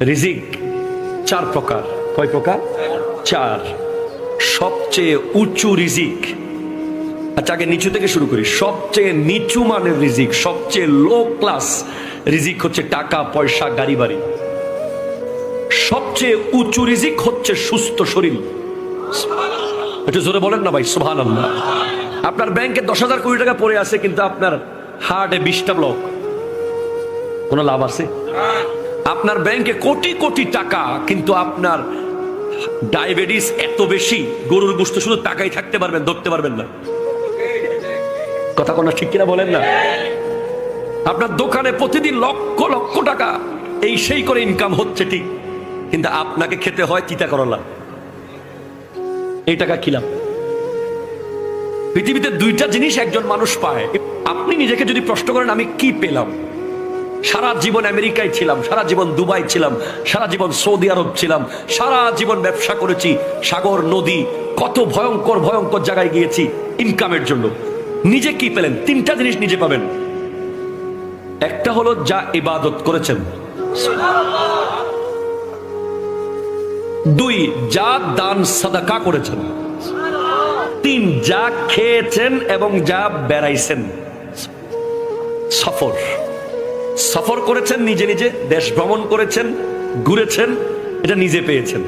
রিজিক চার প্রকার। কয় প্রকার? চার। সবচেয়ে উঁচু রিজিক, আচ্ছা আগে নিচু থেকে শুরু করি। সবচেয়ে নিচু মানের রিজিক, সবচেয়ে লো ক্লাস রিজিক হচ্ছে টাকা পয়সা গাড়ি বাড়ি। সবচেয়ে উঁচু রিজিক হচ্ছে সুস্থ শরীর। একটু জোরে বলেন না ভাই সুবহানাল্লাহ। আপনার ব্যাংকে 10,000 কোটি টাকা পড়ে আছে, কিন্তু আপনার হার্টে 20টা ব্লক, কোনো লাভ আছে? আপনার ব্যাংকে কোটি কোটি টাকা, কিন্তু আপনার ডায়াবেটিস এত বেশি, গরুর গোশত শুধু টাকাই থাকতে পারবেন, ধরতে পারবেন না। কথা কোন ঠিক কিনা বলেন না? আপনার দোকানে প্রতিদিন লক্ষ লক্ষ টাকা এই সেই করে ইনকাম হচ্ছে ঠিক, কিন্তু আপনাকে খেতে হয় তিতা করলা। এই টাকা খিলাম। পৃথিবীতে দুইটা জিনিস একজন মানুষ পায়। আপনি নিজেকে যদি প্রশ্ন করেন আমি কি পেলাম, সারা জীবন আমেরিকায় ছিলাম, সারা জীবন দুবাই ছিলাম, সারা জীবন সৌদি আরব ছিলাম, সারা জীবন ব্যবসা করেছি, সাগর নদী কত ভয়ঙ্কর ভয়ঙ্কর জায়গায় গিয়েছি ইনকামের জন্য। নিজে কি পেলেন? তিনটা জিনিস নিজে পাবেন। একটা হলো যা ইবাদত করেছেন, দুই যা দান সাদাকা করেছেন, তিন যা খেয়েছেন এবং যা বেড়াইছেন। সফর সফর করেছেন, নিজে নিজে দেশ ভ্রমণ করেছেন, ঘুরেছেন, এটা নিজে পেয়েছেন।